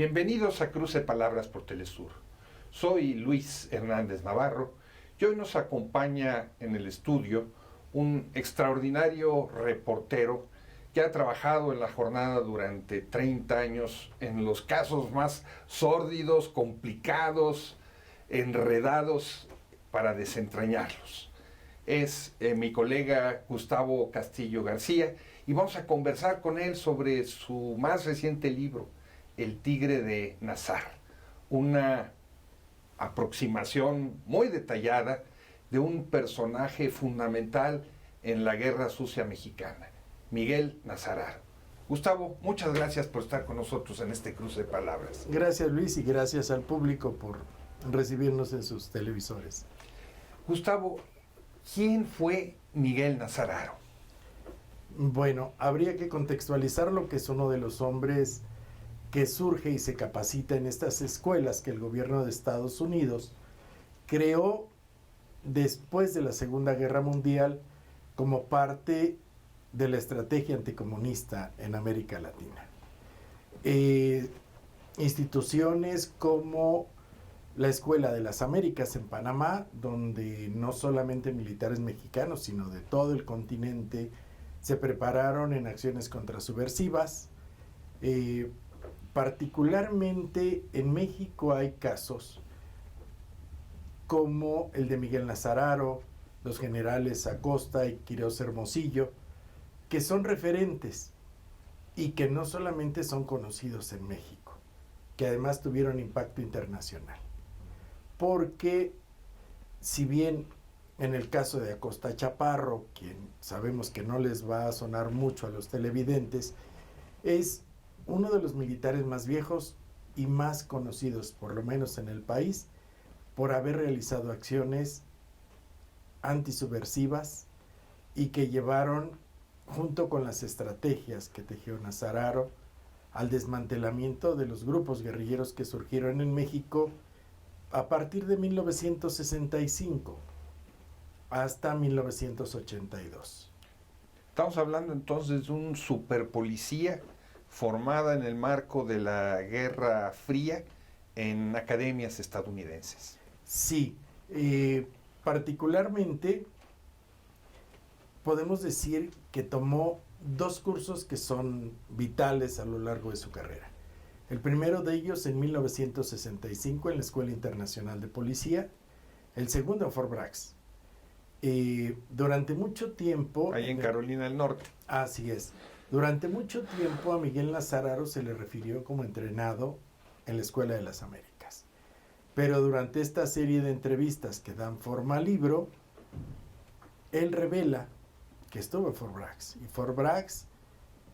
Bienvenidos a Cruce Palabras por Telesur. Soy Luis Hernández Navarro y hoy nos acompaña en el estudio un extraordinario reportero que ha trabajado en la jornada durante 30 años en los casos más sórdidos, complicados, enredados para desentrañarlos. Es mi colega Gustavo Castillo García y vamos a conversar con él sobre su más reciente libro, El Tigre de Nazar, una aproximación muy detallada de un personaje fundamental en la Guerra Sucia Mexicana, Miguel Nazararo. Gustavo, muchas gracias por estar con nosotros en este cruce de palabras. Gracias, Luis, y gracias al público por recibirnos en sus televisores. Gustavo, ¿quién fue Miguel Nazararo? Bueno, habría que contextualizarlo, que es uno de los hombres que surge y se capacita en estas escuelas que el gobierno de Estados Unidos creó después de la Segunda Guerra Mundial como parte de la estrategia anticomunista en América Latina. Instituciones como la Escuela de las Américas en Panamá, donde no solamente militares mexicanos, sino de todo el continente se prepararon en acciones contrasubversivas. Particularmente en México hay casos como el de Miguel Nazararo, los generales Acosta y Quirós Hermosillo, que son referentes y que no solamente son conocidos en México, que además tuvieron impacto internacional. Porque si bien en el caso de Acosta Chaparro, quien sabemos que no les va a sonar mucho a los televidentes, es uno de los militares más viejos y más conocidos, por lo menos en el país, por haber realizado acciones antisubversivas y que llevaron, junto con las estrategias que tejió Nazararo, al desmantelamiento de los grupos guerrilleros que surgieron en México a partir de 1965 hasta 1982. Estamos hablando entonces de un superpolicía formada en el marco de la Guerra Fría en academias estadounidenses. Sí, particularmente podemos decir que tomó dos cursos que son vitales a lo largo de su carrera. El primero de ellos en 1965 en la Escuela Internacional de Policía, el segundo en Fort Bragg. Durante mucho tiempo... Ahí en Carolina del Norte. Así es. Durante mucho tiempo a Miguel Nazararo se le refirió como entrenado en la Escuela de las Américas. Pero durante esta serie de entrevistas que dan forma al libro, él revela que estuvo en Fort Bragg. Y Fort Bragg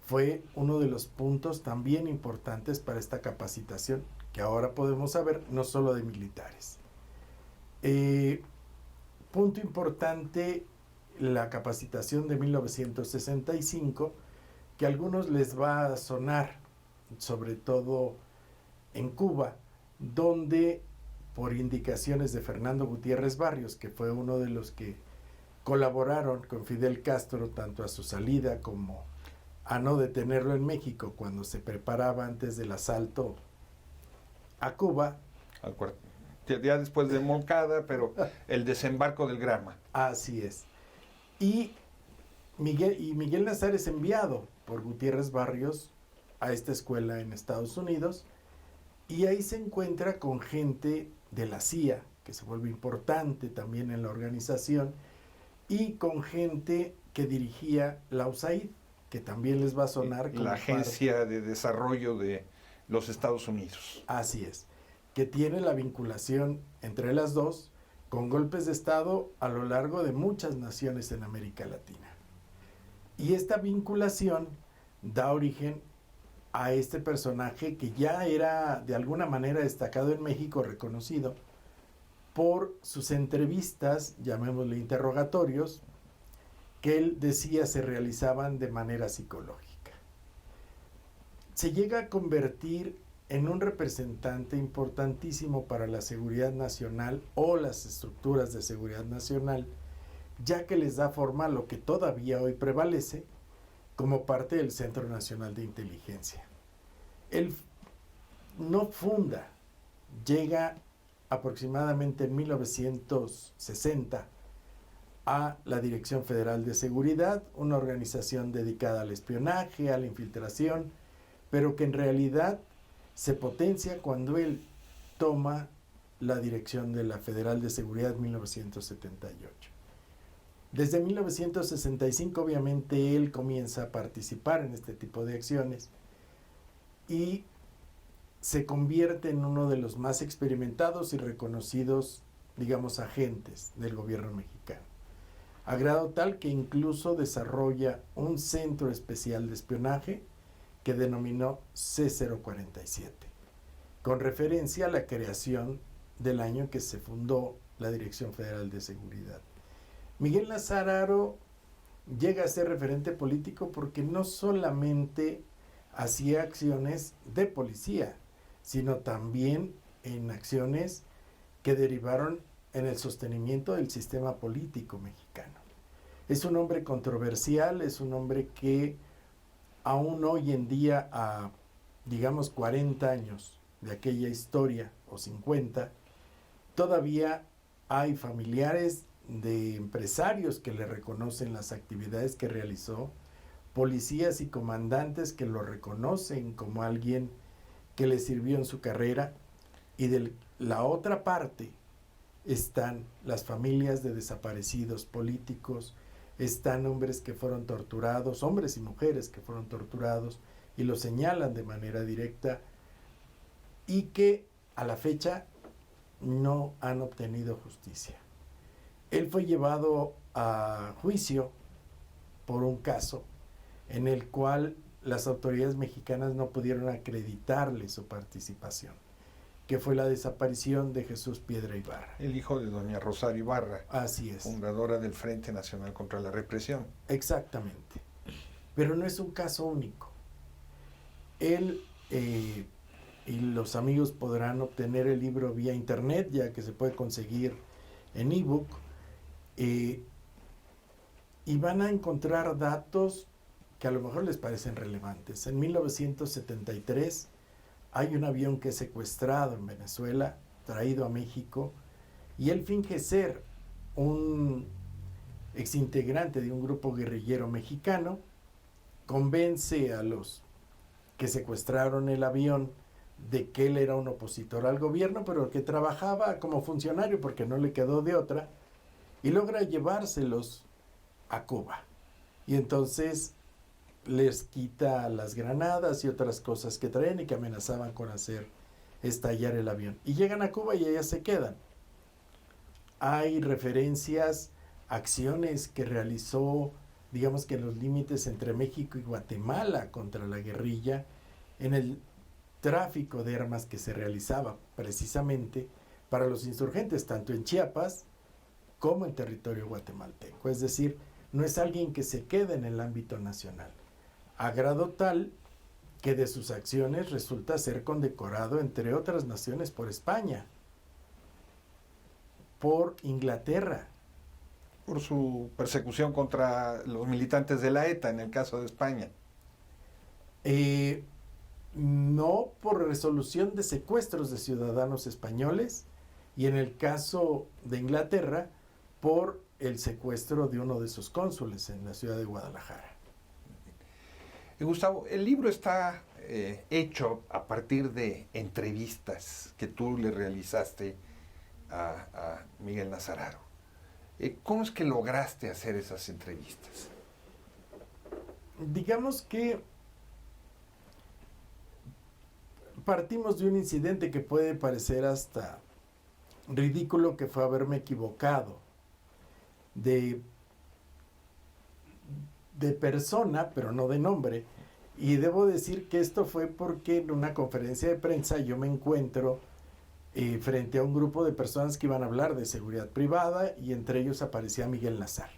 fue uno de los puntos también importantes para esta capacitación, que ahora podemos saber, no solo de militares. Punto importante, la capacitación de 1965, que a algunos les va a sonar, sobre todo en Cuba, donde por indicaciones de Fernando Gutiérrez Barrios, que fue uno de los que colaboraron con Fidel Castro tanto a su salida como a no detenerlo en México cuando se preparaba antes del asalto a Cuba. Ya después de Moncada, pero el desembarco del Grama. Así es. Y Miguel Nazar es enviado por Gutiérrez Barrios a esta escuela en Estados Unidos y ahí se encuentra con gente de la CIA, que se vuelve importante también en la organización, y con gente que dirigía la USAID, que también les va a sonar como la Agencia de Desarrollo de los Estados Unidos. Así es, que tiene la vinculación entre las dos con golpes de Estado a lo largo de muchas naciones en América Latina. Y esta vinculación da origen a este personaje que ya era de alguna manera destacado en México, reconocido por sus entrevistas, llamémosle interrogatorios, que él decía se realizaban de manera psicológica. Se llega a convertir en un representante importantísimo para la seguridad nacional o las estructuras de seguridad nacional, ya que les da forma a lo que todavía hoy prevalece como parte del Centro Nacional de Inteligencia. Él no funda, llega aproximadamente en 1960 a la Dirección Federal de Seguridad, una organización dedicada al espionaje, a la infiltración, pero que en realidad se potencia cuando él toma la dirección de la Federal de Seguridad en 1978. Desde 1965, obviamente, él comienza a participar en este tipo de acciones y se convierte en uno de los más experimentados y reconocidos, digamos, agentes del gobierno mexicano. A grado tal que incluso desarrolla un centro especial de espionaje que denominó C047, con referencia a la creación del año en que se fundó la Dirección Federal de Seguridad. Miguel Nazar llega a ser referente político porque no solamente hacía acciones de policía, sino también en acciones que derivaron en el sostenimiento del sistema político mexicano. Es un hombre controversial, es un hombre que aún hoy en día, a digamos 40 años de aquella historia, o 50, todavía hay familiares de empresarios que le reconocen las actividades que realizó, policías y comandantes que lo reconocen como alguien que le sirvió en su carrera, y de la otra parte están las familias de desaparecidos políticos, están hombres que fueron torturados, hombres y mujeres que fueron torturados y lo señalan de manera directa y que a la fecha no han obtenido justicia. Él fue llevado a juicio por un caso en el cual las autoridades mexicanas no pudieron acreditarle su participación, que fue la desaparición de Jesús Piedra Ibarra. El hijo de doña Rosario Ibarra. Así es. Fundadora del Frente Nacional contra la Represión. Exactamente. Pero no es un caso único. Él y los amigos podrán obtener el libro vía internet, ya que se puede conseguir en ebook, y van a encontrar datos que a lo mejor les parecen relevantes. En 1973 hay un avión que es secuestrado en Venezuela, traído a México, y él finge ser un exintegrante de un grupo guerrillero mexicano, convence a los que secuestraron el avión de que él era un opositor al gobierno, pero que trabajaba como funcionario porque no le quedó de otra, y logra llevárselos a Cuba. Y entonces les quita las granadas y otras cosas que traen y que amenazaban con hacer estallar el avión. Y llegan a Cuba y allá se quedan. Hay referencias, acciones que realizó, digamos que en los límites entre México y Guatemala contra la guerrilla, en el tráfico de armas que se realizaba precisamente para los insurgentes, tanto en Chiapas como en territorio guatemalteco. Es decir, no es alguien que se quede en el ámbito nacional, a grado tal que de sus acciones resulta ser condecorado, entre otras naciones, por España, por Inglaterra. Por su persecución contra los militantes de la ETA, en el caso de España. No por resolución de secuestros de ciudadanos españoles, y en el caso de Inglaterra, por el secuestro de uno de sus cónsules en la ciudad de Guadalajara. Gustavo, el libro está hecho a partir de entrevistas que tú le realizaste a Miguel Nazar. ¿Cómo es que lograste hacer esas entrevistas? Digamos que partimos de un incidente que puede parecer hasta ridículo, que fue haberme equivocado de persona, pero no de nombre. Y debo decir que esto fue porque en una conferencia de prensa yo me encuentro frente a un grupo de personas que iban a hablar de seguridad privada, y entre ellos aparecía Miguel Nazar.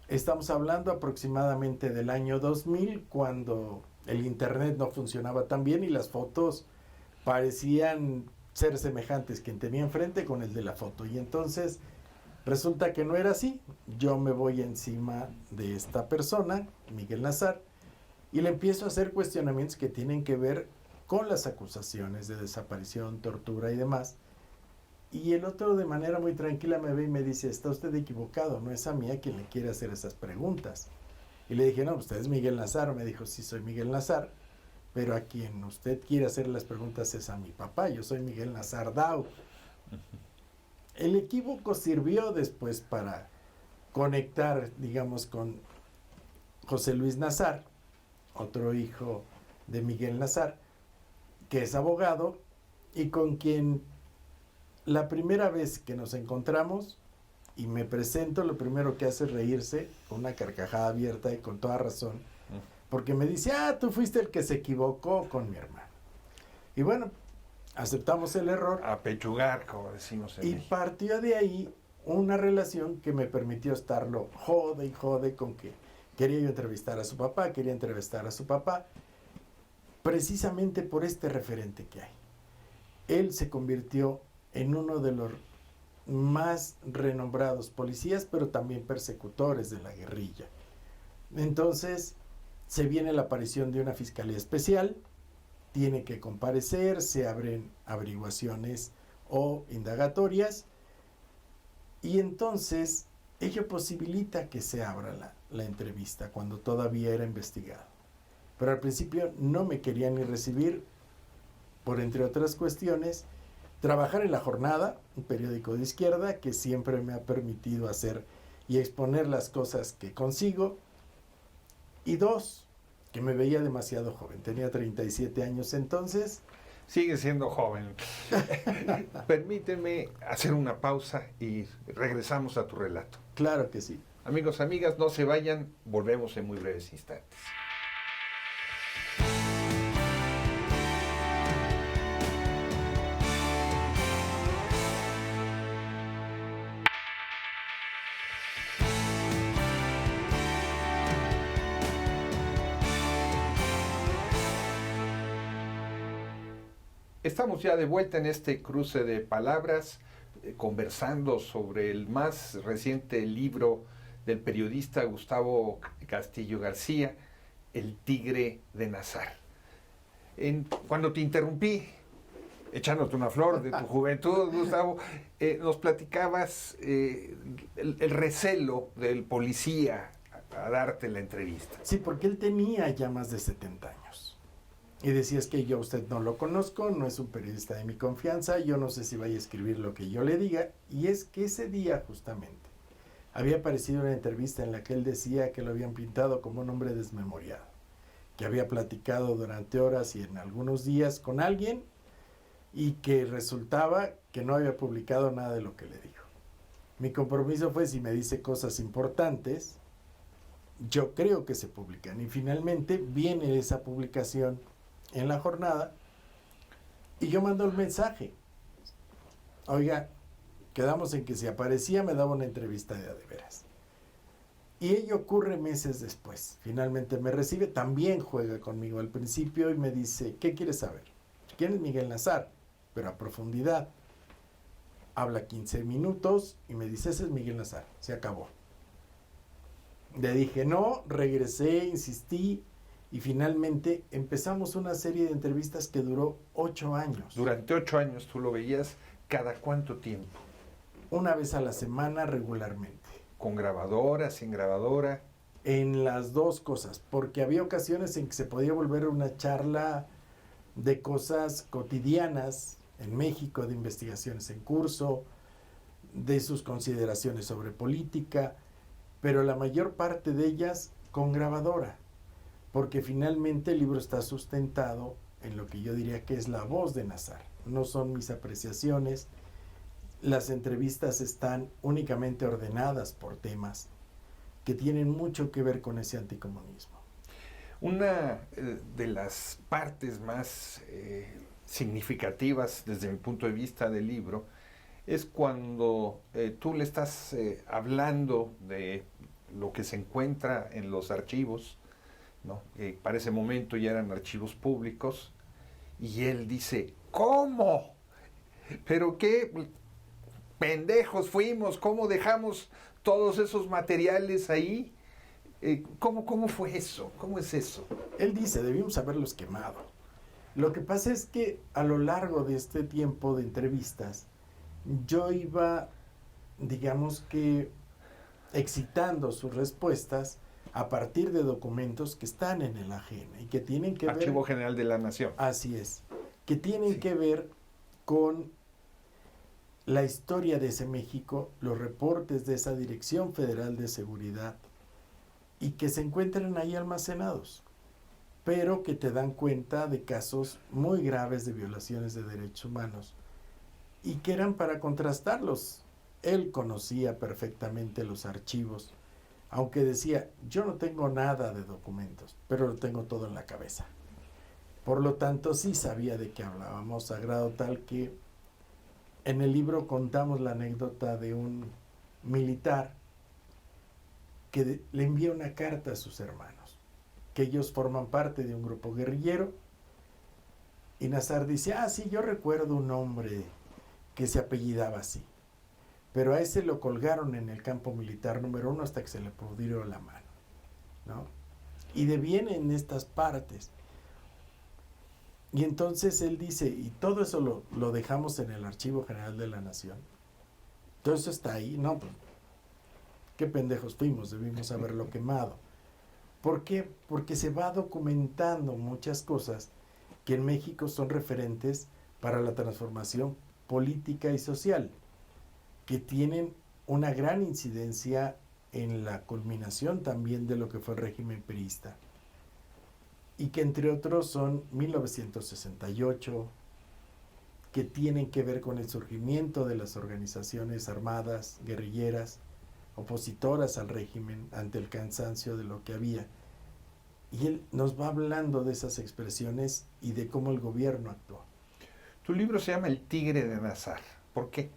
Estamos hablando aproximadamente del año 2000, cuando el internet no funcionaba tan bien y las fotos parecían ser semejantes quien tenía enfrente con el de la foto. Y entonces resulta que no era así. Yo me voy encima de esta persona, Miguel Nazar, y le empiezo a hacer cuestionamientos que tienen que ver con las acusaciones de desaparición, tortura y demás. Y el otro de manera muy tranquila me ve y me dice, está usted equivocado, no es a mí a quien le quiere hacer esas preguntas. Y le dije, no, usted es Miguel Nazar. Me dijo, sí, soy Miguel Nazar, pero a quien usted quiere hacer las preguntas es a mi papá, yo soy Miguel Nazar Dau. El equívoco sirvió después para conectar, digamos, con José Luis Nazar, otro hijo de Miguel Nazar, que es abogado y con quien la primera vez que nos encontramos y me presento, lo primero que hace es reírse con una carcajada abierta y con toda razón, porque me dice, tú fuiste el que se equivocó con mi hermano. Y bueno, aceptamos el error. A pechugar, como decimos en Y México. partió de ahí una relación que me permitió estarlo jode y jode con que quería yo entrevistar a su papá, precisamente por este referente que hay. Él se convirtió en uno de los más renombrados policías, pero también persecutores de la guerrilla. Entonces, se viene la aparición de una fiscalía especial, tiene que comparecer, se abren averiguaciones o indagatorias, y entonces ello posibilita que se abra la entrevista cuando todavía era investigado. Pero al principio no me querían ni recibir, por entre otras cuestiones, trabajar en La Jornada, un periódico de izquierda que siempre me ha permitido hacer y exponer las cosas que consigo. Y dos, que me veía demasiado joven. Tenía 37 años entonces. Sigue siendo joven. Permíteme hacer una pausa y regresamos a tu relato. Claro que sí. Amigos, amigas, no se vayan, volvemos en muy breves instantes. Estamos ya de vuelta en este cruce de palabras, conversando sobre el más reciente libro del periodista Gustavo Castillo García, El Tigre de Nazar. Cuando te interrumpí, echándote una flor de tu juventud, Gustavo, nos platicabas el recelo del policía a darte la entrevista. Sí, porque él tenía ya más de 70 años. Y decías que yo a usted no lo conozco, no es un periodista de mi confianza, yo no sé si vaya a escribir lo que yo le diga. Y es que ese día justamente había aparecido una entrevista en la que él decía que lo habían pintado como un hombre desmemoriado, que había platicado durante horas y en algunos días con alguien y que resultaba que no había publicado nada de lo que le dijo. Mi compromiso fue, si me dice cosas importantes, yo creo que se publican. Y finalmente viene esa publicación en La Jornada y yo mando el mensaje. Oiga, quedamos en que si aparecía me daba una entrevista de veras. Y ello ocurre meses después. Finalmente me recibe, también juega conmigo al principio y me dice, ¿qué quieres saber? ¿Quién es Miguel Nazar? Pero a profundidad. Habla 15 minutos y me dice, ese es Miguel Nazar, se acabó. Le dije no, regresé, insistí y finalmente empezamos una serie de entrevistas que duró 8 años. Durante 8 años tú lo veías, ¿cada cuánto tiempo? Una vez a la semana regularmente. ¿Con grabadora, sin grabadora? En las dos cosas, porque había ocasiones en que se podía volver una charla de cosas cotidianas en México, de investigaciones en curso, de sus consideraciones sobre política, pero la mayor parte de ellas con grabadora, porque finalmente el libro está sustentado en lo que yo diría que es la voz de Nazar. No son mis apreciaciones, las entrevistas están únicamente ordenadas por temas que tienen mucho que ver con ese anticomunismo. Una de las partes más significativas desde mi punto de vista del libro es cuando tú le estás hablando de lo que se encuentra en los archivos, ¿no? Para ese momento ya eran archivos públicos, y él dice, ¿cómo? ¿Pero qué pendejos fuimos? ¿Cómo dejamos todos esos materiales ahí? ¿Cómo fue eso? ¿Cómo es eso? Él dice, debimos haberlos quemado. Lo que pasa es que a lo largo de este tiempo de entrevistas, yo iba, digamos que, excitando sus respuestas a partir de documentos que están en el AGN y que tienen que ver... Archivo General de la Nación. Así es, que tienen Sí. que ver con la historia de ese México, los reportes de esa Dirección Federal de Seguridad y que se encuentran ahí almacenados, pero que te dan cuenta de casos muy graves de violaciones de derechos humanos y que eran para contrastarlos. Él conocía perfectamente los archivos, aunque decía, yo no tengo nada de documentos, pero lo tengo todo en la cabeza. Por lo tanto, sí sabía de qué hablábamos, a grado tal que en el libro contamos la anécdota de un militar que le envía una carta a sus hermanos, que ellos forman parte de un grupo guerrillero, y Nazar dice, sí, yo recuerdo un hombre que se apellidaba así, pero a ese lo colgaron en el campo militar número 1 hasta que se le pudrió la mano, ¿no? Y devienen estas partes. Y entonces él dice, y todo eso lo dejamos en el Archivo General de la Nación. Todo eso está ahí. No, pues, qué pendejos fuimos, debimos haberlo quemado. ¿Por qué? Porque se va documentando muchas cosas que en México son referentes para la transformación política y social, que tienen una gran incidencia en la culminación también de lo que fue el régimen priista, y que entre otros son 1968, que tienen que ver con el surgimiento de las organizaciones armadas, guerrilleras, opositoras al régimen ante el cansancio de lo que había. Y él nos va hablando de esas expresiones y de cómo el gobierno actuó. Tu libro se llama El Tigre de Nazar. ¿Por qué?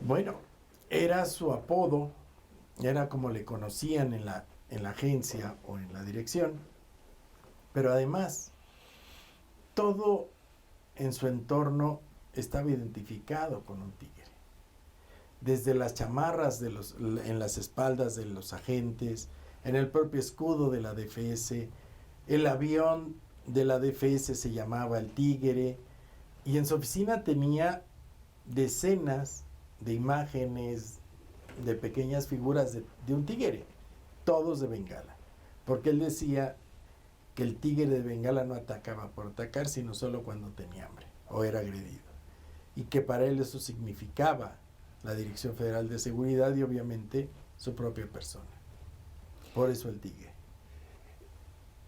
Bueno, era su apodo, era como le conocían en la agencia o en la dirección, pero además todo en su entorno estaba identificado con un tigre. Desde las chamarras en las espaldas de los agentes, en el propio escudo de la DFS, el avión de la DFS se llamaba el Tigre, y en su oficina tenía decenas de imágenes, de pequeñas figuras de un tigre, todos de Bengala, porque él decía que el tigre de Bengala no atacaba por atacar, sino solo cuando tenía hambre o era agredido, y que para él eso significaba la Dirección Federal de Seguridad y obviamente su propia persona. Por eso el tigre.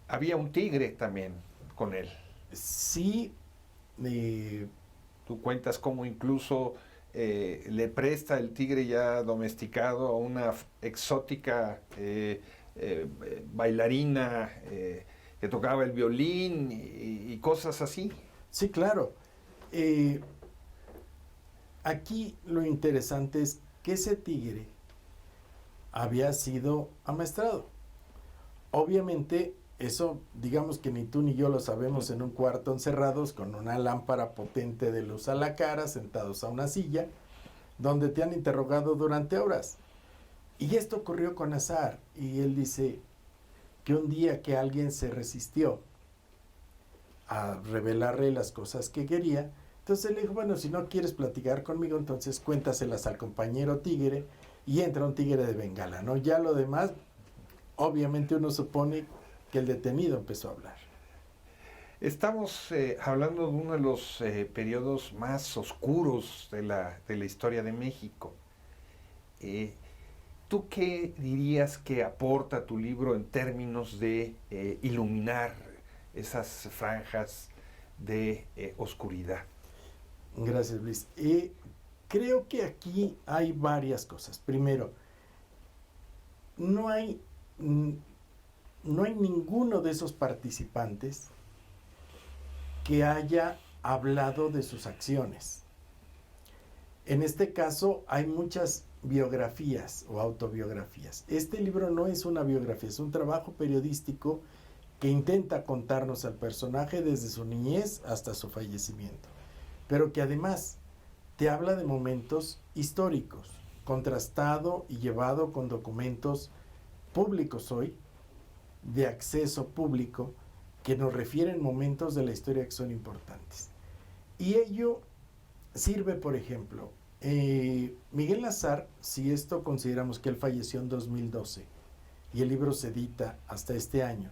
Había un tigre también con él. Sí. Tú cuentas cómo incluso le presta el tigre ya domesticado a una exótica bailarina que tocaba el violín y cosas así. Sí, claro. Aquí lo interesante es que ese tigre había sido amaestrado. Obviamente, eso, digamos que ni tú ni yo lo sabemos en un cuarto encerrados con una lámpara potente de luz a la cara, sentados a una silla, donde te han interrogado durante horas. Y esto ocurrió con Nazar, y él dice que un día que alguien se resistió a revelarle las cosas que quería, entonces le dijo, bueno, si no quieres platicar conmigo, entonces cuéntaselas al compañero tigre, y entra un tigre de Bengala, ¿no? Ya lo demás, obviamente uno supone que el detenido empezó a hablar. Estamos hablando de uno de los periodos más oscuros de la historia de México. ¿Tú qué dirías que aporta tu libro en términos de iluminar esas franjas de oscuridad? Gracias, Luis. Creo que aquí hay varias cosas. Primero, no hay ninguno de esos participantes que haya hablado de sus acciones. En este caso hay muchas biografías o autobiografías. Este libro no es una biografía, es un trabajo periodístico que intenta contarnos al personaje desde su niñez hasta su fallecimiento, pero que además te habla de momentos históricos, contrastado y llevado con documentos públicos hoy, de acceso público, que nos refieren momentos de la historia que son importantes. Y ello sirve, por ejemplo, Miguel Nazar, si esto consideramos que él falleció en 2012 y el libro se edita hasta este año,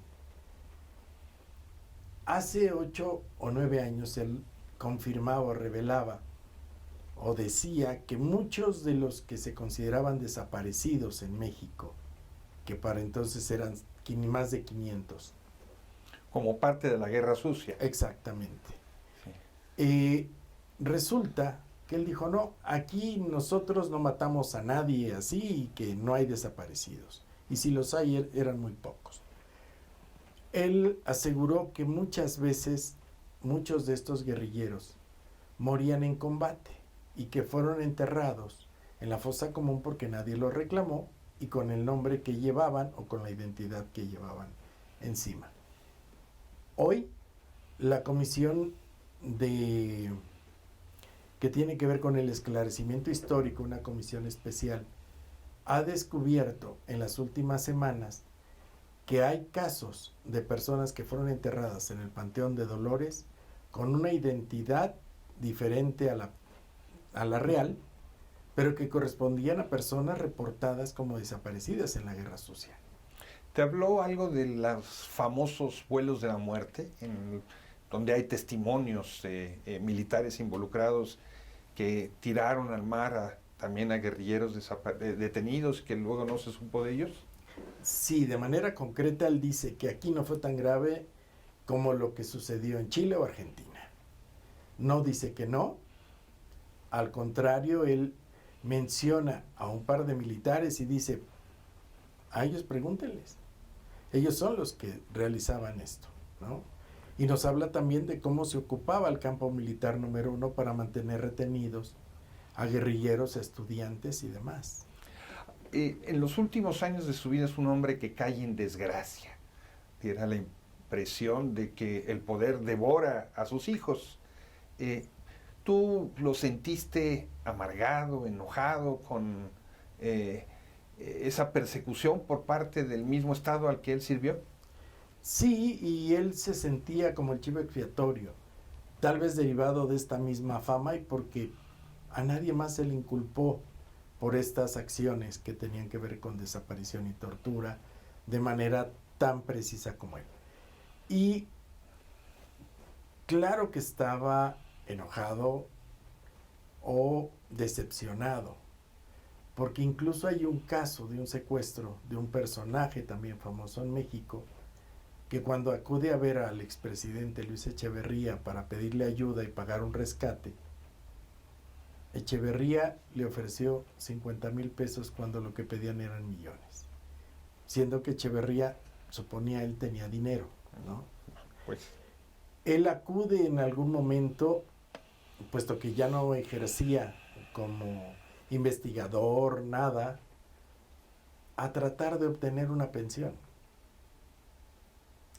hace 8 o 9 años él confirmaba o revelaba o decía que muchos de los que se consideraban desaparecidos en México, que para entonces eran más de 500. Como parte de la guerra sucia. Exactamente. Sí. Resulta que él dijo, no, aquí nosotros no matamos a nadie así y que no hay desaparecidos. Y si los hay, eran muy pocos. Él aseguró que muchas veces muchos de estos guerrilleros morían en combate y que fueron enterrados en la fosa común porque nadie los reclamó y con el nombre que llevaban o con la identidad que llevaban encima. Hoy, la comisión que tiene que ver con el esclarecimiento histórico, una comisión especial, ha descubierto en las últimas semanas que hay casos de personas que fueron enterradas en el Panteón de Dolores con una identidad diferente a la real, pero que correspondían a personas reportadas como desaparecidas en la Guerra Sucia. ¿Te habló algo de los famosos vuelos de la muerte, donde hay testimonios militares involucrados que tiraron al mar también a guerrilleros detenidos que luego no se supo de ellos? Sí, de manera concreta él dice que aquí no fue tan grave como lo que sucedió en Chile o Argentina. No dice que no, al contrario, él menciona a un par de militares y dice, a ellos pregúntenles, ellos son los que realizaban esto, ¿no? Y nos habla también de cómo se ocupaba el campo militar número 1 para mantener retenidos a guerrilleros, a estudiantes y demás. En los últimos años de su vida es un hombre que cae en desgracia. Tiene la impresión de que el poder devora a sus hijos. ¿Tú lo sentiste amargado, enojado con esa persecución por parte del mismo Estado al que él sirvió? Sí, y él se sentía como el chivo expiatorio, tal vez derivado de esta misma fama y porque a nadie más se le inculpó por estas acciones que tenían que ver con desaparición y tortura de manera tan precisa como él. Y claro que estaba enojado o decepcionado, porque incluso hay un caso de un secuestro de un personaje también famoso en México, que cuando acude a ver al expresidente Luis Echeverría para pedirle ayuda y pagar un rescate, Echeverría le ofreció 50,000 pesos cuando lo que pedían eran millones, siendo que Echeverría, suponía él, tenía dinero, ¿no? Pues Él acude en algún momento, puesto que ya no ejercía como investigador, nada, a tratar de obtener una pensión.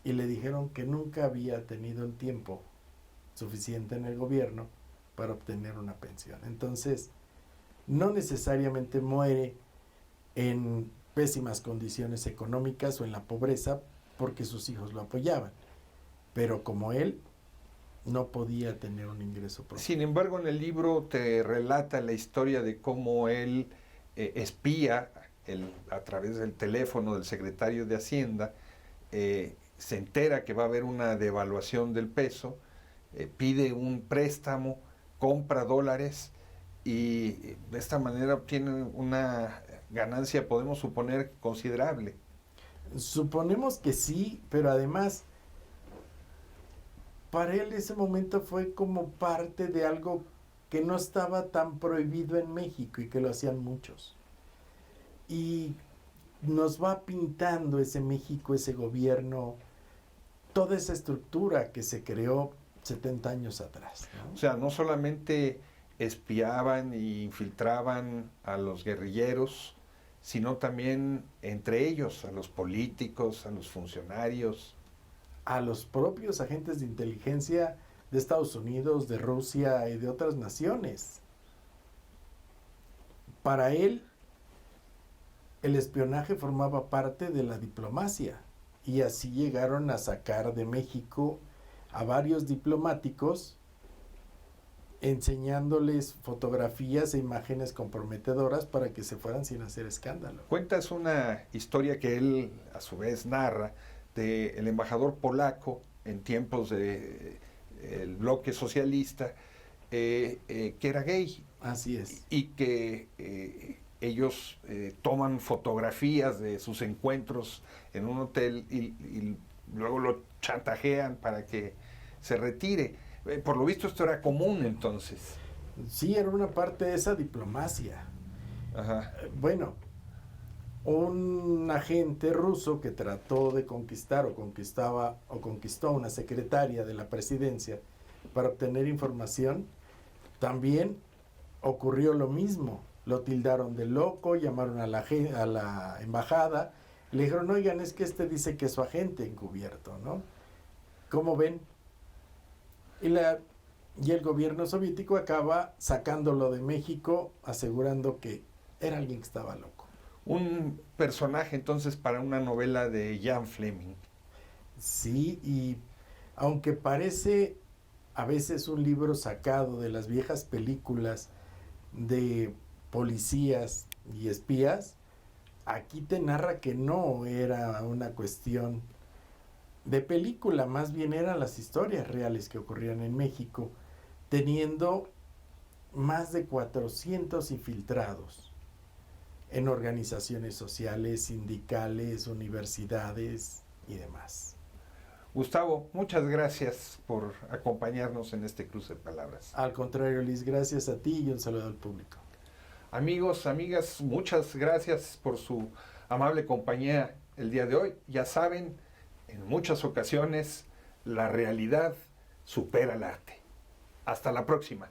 Y le dijeron que nunca había tenido el tiempo suficiente en el gobierno para obtener una pensión. Entonces, no necesariamente muere en pésimas condiciones económicas o en la pobreza porque sus hijos lo apoyaban, pero como él no podía tener un ingreso propio. Sin embargo, en el libro te relata la historia de cómo él espía a través del teléfono del secretario de Hacienda, se entera que va a haber una devaluación del peso, pide un préstamo, compra dólares y de esta manera obtiene una ganancia, podemos suponer, considerable. Suponemos que sí, pero además para él ese momento fue como parte de algo que no estaba tan prohibido en México y que lo hacían muchos. Y nos va pintando ese México, ese gobierno, toda esa estructura que se creó 70 años atrás, ¿no? O sea, no solamente espiaban e infiltraban a los guerrilleros, sino también entre ellos, a los políticos, a los funcionarios. A los propios agentes de inteligencia de Estados Unidos, de Rusia y de otras naciones. Para él, el espionaje formaba parte de la diplomacia y así llegaron a sacar de México a varios diplomáticos, enseñándoles fotografías e imágenes comprometedoras para que se fueran sin hacer escándalo. Cuentas una historia que él a su vez narra del embajador polaco en tiempos del bloque socialista, que era gay. Así es. Y que ellos toman fotografías de sus encuentros en un hotel y luego lo chantajean para que se retire. Por lo visto esto era común entonces. Sí, era una parte de esa diplomacia. Ajá. Bueno, un agente ruso que trató de conquistar o conquistó a una secretaria de la presidencia para obtener información, también ocurrió lo mismo. Lo tildaron de loco, llamaron a la embajada, le dijeron, oigan, es que este dice que es su agente encubierto, ¿no? ¿Cómo ven? Y el gobierno soviético acaba sacándolo de México, asegurando que era alguien que estaba loco. Un personaje entonces para una novela de Ian Fleming. Sí, y aunque parece a veces un libro sacado de las viejas películas de policías y espías, aquí te narra que no era una cuestión de película, más bien eran las historias reales que ocurrían en México, teniendo más de 400 infiltrados en organizaciones sociales, sindicales, universidades y demás. Gustavo, muchas gracias por acompañarnos en este cruce de palabras. Al contrario, Liz, gracias a ti y un saludo al público. Amigos, amigas, muchas gracias por su amable compañía el día de hoy. Ya saben, en muchas ocasiones la realidad supera el arte. Hasta la próxima.